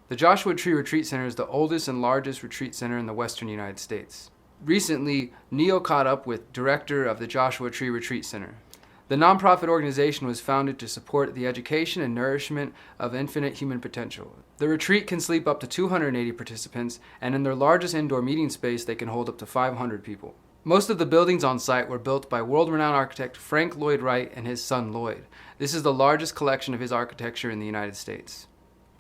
The Joshua Tree Retreat Center is the oldest and largest retreat center in the western United States. Recently, Neil caught up with director of the Joshua Tree Retreat Center. The nonprofit organization was founded to support the education and nourishment of infinite human potential. The retreat can sleep up to 280 participants, and in their largest indoor meeting space, they can hold up to 500 people. Most of the buildings on site were built by world-renowned architect Frank Lloyd Wright and his son Lloyd. This is the largest collection of his architecture in the United States.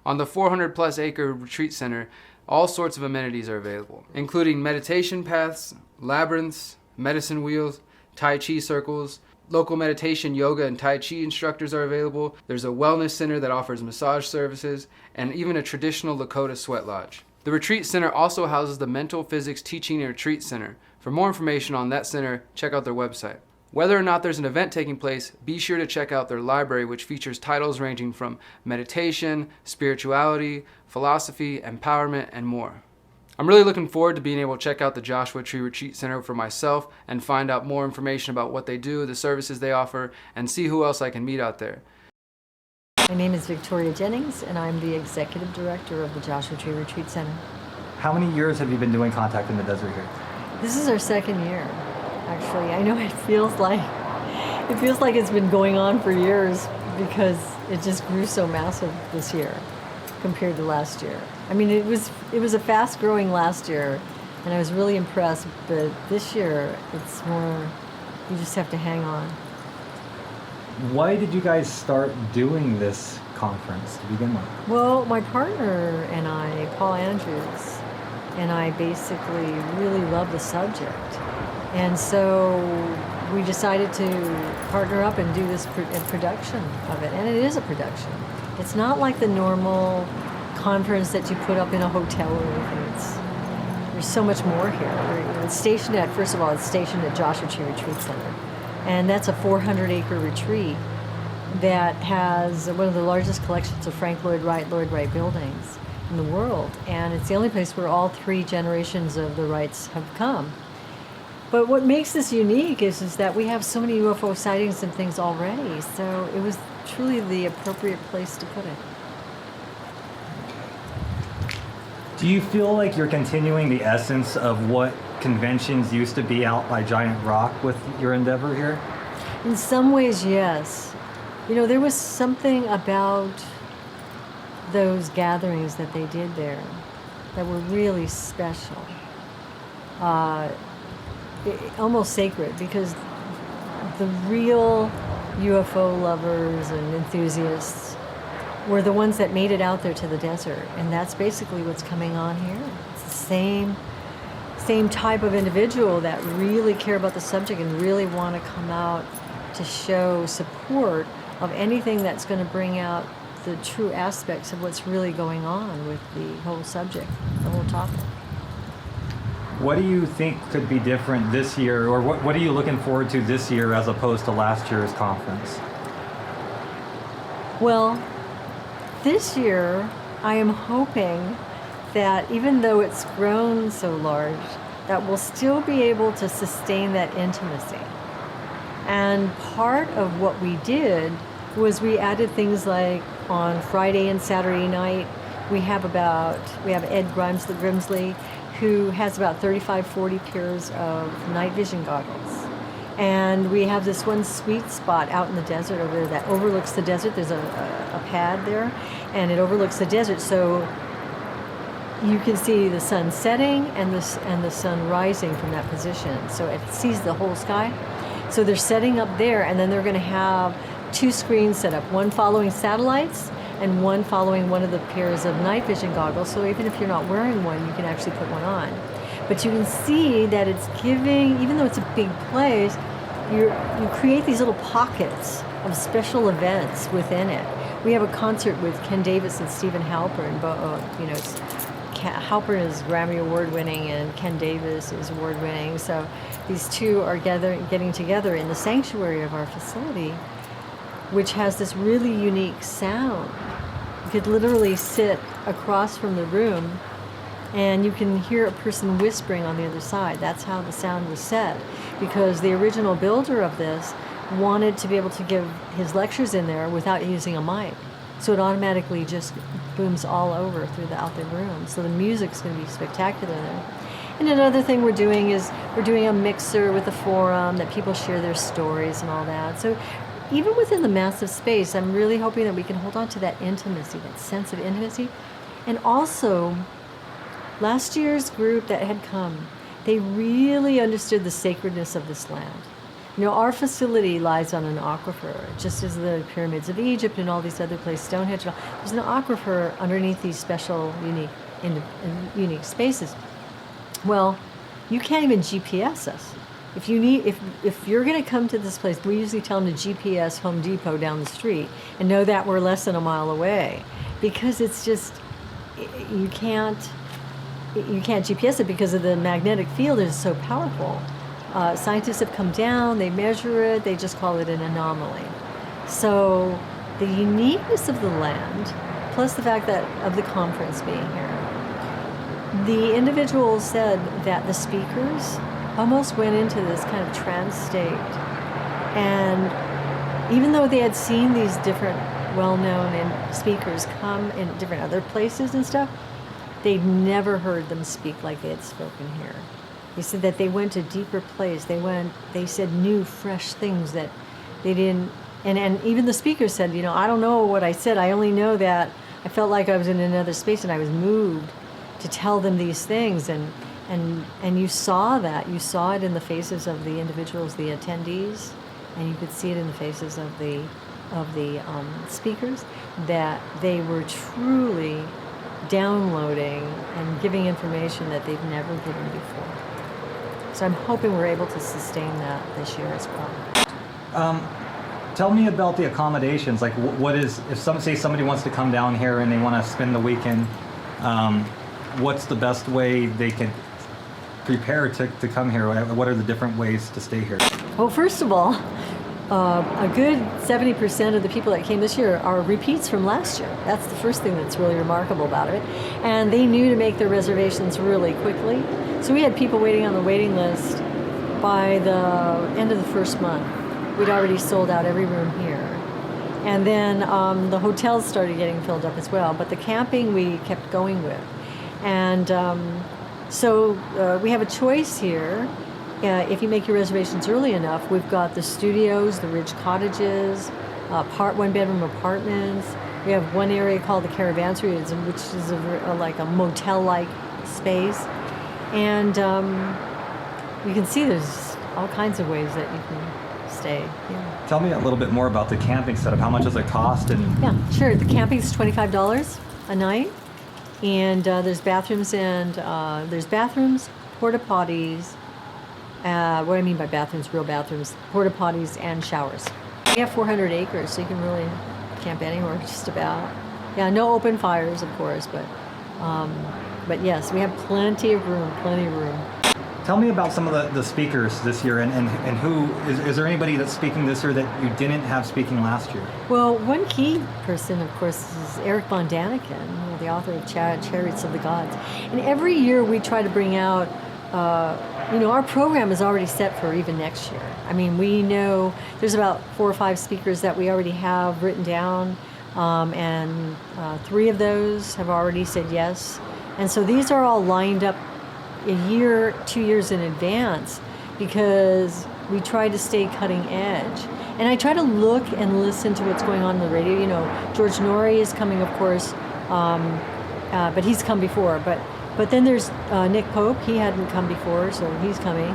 On the 400-plus acre retreat center, all sorts of amenities are available, including meditation paths, labyrinths, medicine wheels, Tai Chi circles. Local meditation, yoga, and Tai Chi instructors are available. There's a wellness center that offers massage services, and even a traditional Lakota sweat lodge. The retreat center also houses the Mental Physics Teaching and Retreat Center. For more information on that center, check out their website. Whether or not there's an event taking place, be sure to check out their library, which features titles ranging from meditation, spirituality, philosophy, empowerment, and more. I'm really looking forward to being able to check out the Joshua Tree Retreat Center for myself and find out more information about what they do, the services they offer, and see who else I can meet out there. My name is Victoria Jennings, and I'm the Executive Director of the Joshua Tree Retreat Center. How many years have you been doing Contact in the Desert here? This is our second year, actually. I know it feels like it's been going on for years because it just grew so massive this year compared to last year. I mean, it was a fast-growing last year, and I was really impressed. But this year, it's more. You just have to hang on. Why did you guys start doing this conference to begin with? Well, my partner and I, Paul Andrews, and I basically really love the subject, and so we decided to partner up and do this production of it. And it is a production. It's not like the normal conference that you put up in a hotel room. There's so much more here. It's stationed at, first of all, it's stationed at Joshua Tree Retreat Center. And that's a 400-acre retreat that has one of the largest collections of Frank Lloyd Wright buildings in the world. And it's the only place where all three generations of the Wrights have come. But what makes this unique is that we have so many UFO sightings and things already. So it was truly the appropriate place to put it. Do you feel like you're continuing the essence of what conventions used to be out by Giant Rock with your endeavor here? In some ways, yes. You know, there was something about those gatherings that they did there that were really special. Almost sacred, because the real UFO lovers and enthusiasts were the ones that made it out there to the desert, and that's basically what's coming on here. It's the same type of individual that really care about the subject and really want to come out to show support of anything that's going to bring out the true aspects of what's really going on with the whole subject, the whole topic. What do you think could be different this year, or what are you looking forward to this year as opposed to last year's conference? Well, this year I am hoping that even though it's grown so large, that we'll still be able to sustain that intimacy. And part of what we did was we added things like on Friday and Saturday night, we have Ed Grimsley, who has about 35-40 pairs of night vision goggles. And we have this one sweet spot out in the desert over there that overlooks the desert. There's a pad there, and it overlooks the desert, so you can see the sun setting and the sun rising from that position. So it sees the whole sky. So they're setting up there, and then they're going to have two screens set up, one following satellites and one following one of the pairs of night vision goggles. So even if you're not wearing one, you can actually put one on. But you can see that it's giving, even though it's a big place, you create these little pockets of special events within it. We have a concert with Ken Davis and Stephen Halpern. Halpern is Grammy Award winning and Ken Davis is award winning. So these two are getting together in the sanctuary of our facility, which has this really unique sound. You could literally sit across from the room and you can hear a person whispering on the other side. That's how the sound was set, because the original builder of this wanted to be able to give his lectures in there without using a mic. So it automatically just booms all over throughout the room. So the music's going to be spectacular there. And another thing we're doing is we're doing a mixer with a forum that people share their stories and all that. So even within the massive space, I'm really hoping that we can hold on to that intimacy, that sense of intimacy. And also, last year's group that had come, they really understood the sacredness of this land. You know, our facility lies on an aquifer, just as the pyramids of Egypt and all these other places, Stonehenge. There's an aquifer underneath these special, unique spaces. Well, you can't even GPS us. If you're going to come to this place, we usually tell them to GPS Home Depot down the street and know that we're less than a mile away, because it's just you can't GPS it because of the magnetic field is so powerful. Scientists have come down, they measure it, they just call it an anomaly. So the uniqueness of the land, plus the fact that of the conference being here, the individual said that the speakers almost went into this kind of trance state. And even though they had seen these different well-known speakers come in different other places and stuff, they'd never heard them speak like they had spoken here. They said that they went to a deeper place. They said new, fresh things that they didn't, and even the speaker said, you know, I don't know what I said. I only know that I felt like I was in another space and I was moved to tell them these things. And you saw that. You saw it in the faces of the individuals, the attendees, and you could see it in the faces of the speakers, that they were truly downloading and giving information that they've never given before. So I'm hoping we're able to sustain that this year as well. Tell me about the accommodations. Like, what is, if somebody wants to come down here and they want to spend the weekend, what's the best way they can prepare to come here? What are the different ways to stay here? Well, first of all, a good 70% of the people that came this year are repeats from last year. That's the first thing that's really remarkable about it. And they knew to make their reservations really quickly. So we had people waiting on the waiting list by the end of the first month. We'd already sold out every room here. And then the hotels started getting filled up as well. But the camping we kept going with. And so we have a choice here. If you make your reservations early enough, we've got the studios, the ridge cottages, one-bedroom apartments. We have one area called the Caravansary, which is like a motel-like space. And you can see there's all kinds of ways that you can stay. Yeah. Tell me a little bit more about the camping setup. How much does it cost? Yeah, sure. The camping is $25 a night. And there's bathrooms porta potties. What I mean by bathrooms, real bathrooms, porta potties and showers. We have 400 acres, so you can really camp anywhere, just about. Yeah, no open fires, of course, but yes, we have plenty of room. Tell me about some of the speakers this year, and who is there anybody that's speaking this year that you didn't have speaking last year? Well, one key person, of course, is Eric von Daniken, the author of Chariots of the Gods. And every year we try to bring out, our program is already set for even next year. I mean, we know there's about 4 or 5 speakers that we already have written down, and 3 of those have already said yes. And so these are all lined up a year, 2 years in advance, because we try to stay cutting edge. And I try to look and listen to what's going on the radio. You know, George Norrie is coming, of course, but he's come before. But then there's Nick Pope. He hadn't come before, so he's coming.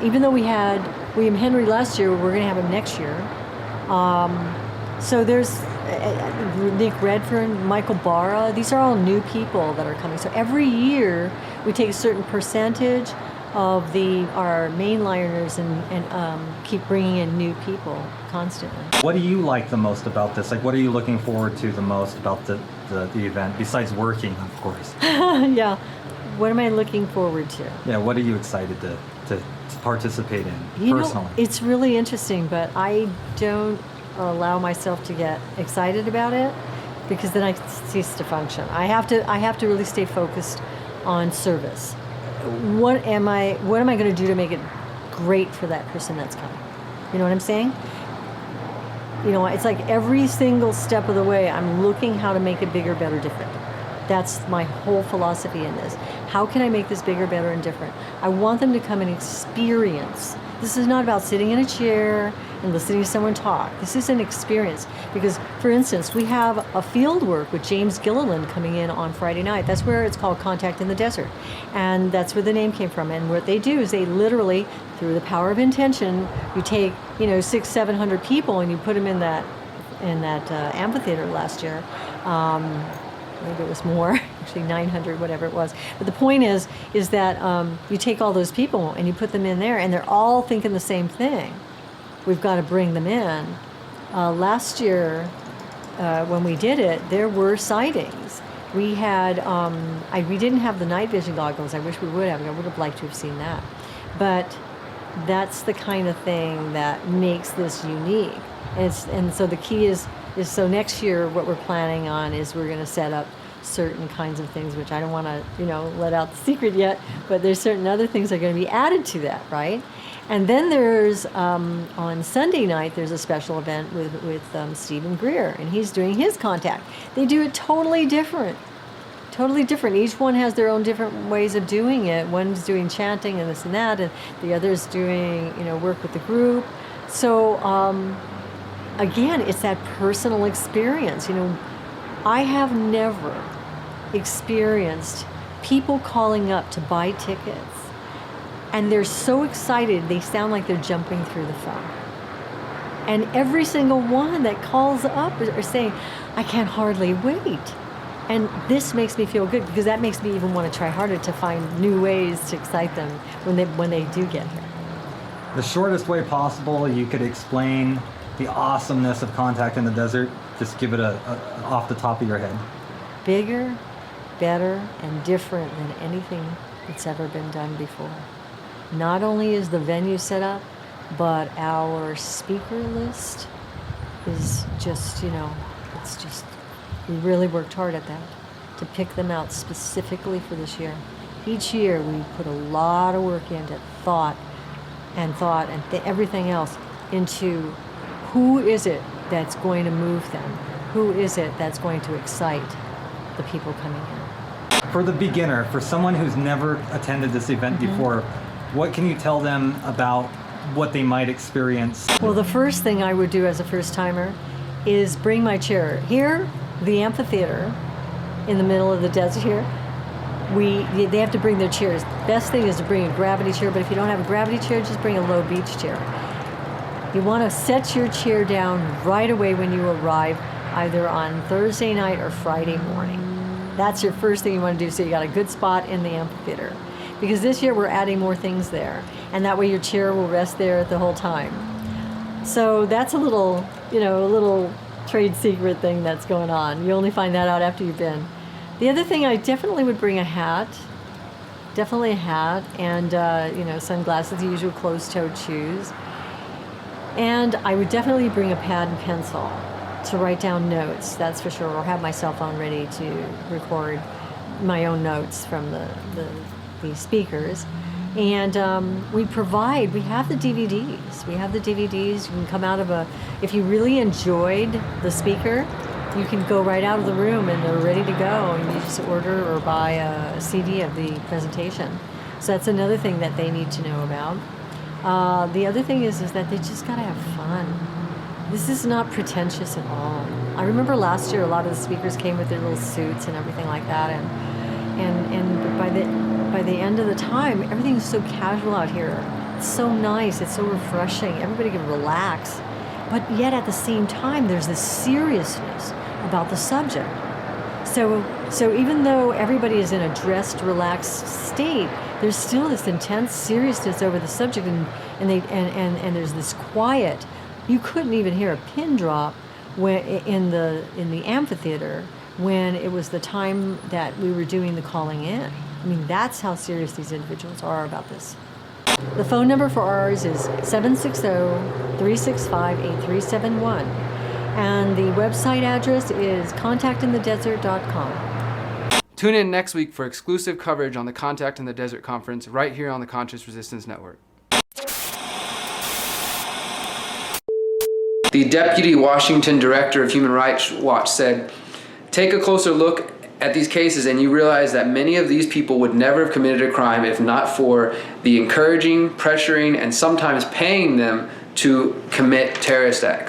Even though we had William Henry last year, we're going to have him next year. So there's Nick Redfern, Michael Barra. These are all new people that are coming. So every year we take a certain percentage of our mainliners and keep bringing in new people constantly. What do you like the most about this? Like, what are you looking forward to the most about the event, besides working, of course? Yeah. What am I looking forward to? Yeah, what are you excited to participate in personally? It's really interesting, but I don't allow myself to get excited about it, because then I cease to function. I have to really stay focused on service. What am I going to do to make it great for that person that's coming? You know what I'm saying? You know, it's like every single step of the way, I'm looking how to make it bigger, better, different. That's my whole philosophy in this. How can I make this bigger, better, and different? I want them to come and experience. This is not about sitting in a chair and listening to someone talk. This is an experience. Because, for instance, we have a field work with James Gilliland coming in on Friday night. That's where it's called Contact in the Desert. And that's where the name came from. And what they do is they literally, through the power of intention, you take, 600-700 people and you put them in that amphitheater last year. Maybe it was more, actually 900, whatever it was. But the point is that you take all those people and you put them in there, and they're all thinking the same thing. We've got to bring them in. Last year, when we did it, there were sightings. We had, we didn't have the night vision goggles. I wish we would have. I would have liked to have seen that. But that's the kind of thing that makes this unique. And so the key is so next year what we're planning on is we're going to set up certain kinds of things, which I don't want to, let out the secret yet, but there's certain other things that are going to be added to that, right? And then there's, on Sunday night, there's a special event with Stephen Greer, and he's doing his contact. They do it totally different. Totally different. Each one has their own different ways of doing it. One's doing chanting and this and that, and the other's doing, work with the group. So, again, it's that personal experience. I have never experienced people calling up to buy tickets, and they're so excited they sound like they're jumping through the phone. And every single one that calls up are saying, I can't hardly wait. And this makes me feel good, because that makes me even want to try harder to find new ways to excite them when they do get here. The shortest way possible you could explain the awesomeness of Contact in the Desert. Just give it a off the top of your head. Bigger, better, and different than anything that's ever been done before. Not only is the venue set up, but our speaker list is just, it's just, we really worked hard at that to pick them out specifically for this year. Each year we put a lot of work into thought and everything else into who is it that's going to move them? Who is it that's going to excite the people coming in? For the beginner, for someone who's never attended this event before, what can you tell them about what they might experience? Well, the first thing I would do as a first-timer is bring my chair. Here, the amphitheater in the middle of the desert here, they have to bring their chairs. Best thing is to bring a gravity chair, but if you don't have a gravity chair, just bring a low beach chair. You want to set your chair down right away when you arrive, either on Thursday night or Friday morning. That's your first thing you want to do, so you got a good spot in the amphitheater. Because this year we're adding more things there, and that way your chair will rest there the whole time. So that's a little trade secret thing that's going on. You only find that out after you've been. The other thing, I definitely would bring a hat. Definitely a hat, and sunglasses, the usual closed-toed shoes. And I would definitely bring a pad and pencil to write down notes, that's for sure, or have my cell phone ready to record my own notes from the speakers. And we have the DVDs. We have the DVDs. You can come out of if you really enjoyed the speaker, you can go right out of the room and they're ready to go, and you just order or buy a CD of the presentation. So that's another thing that they need to know about. The other thing is that they just gotta have fun. This is not pretentious at all. I remember last year a lot of the speakers came with their little suits and everything like that, and by the end of the time, everything is so casual out here. It's so nice, it's so refreshing, everybody can relax. But yet at the same time, there's this seriousness about the subject. So even though everybody is in a dressed, relaxed state, there's still this intense seriousness over the subject, and there's this quiet. You couldn't even hear a pin drop in the amphitheater when it was the time that we were doing the calling in. I mean, that's how serious these individuals are about this. The phone number for ours is 760-365-8371. And the website address is contactinthedesert.com. Tune in next week for exclusive coverage on the Contact in the Desert conference right here on the Conscious Resistance Network. The Deputy Washington Director of Human Rights Watch said, "Take a closer look at these cases and you realize that many of these people would never have committed a crime if not for the encouraging, pressuring, and sometimes paying them to commit terrorist acts."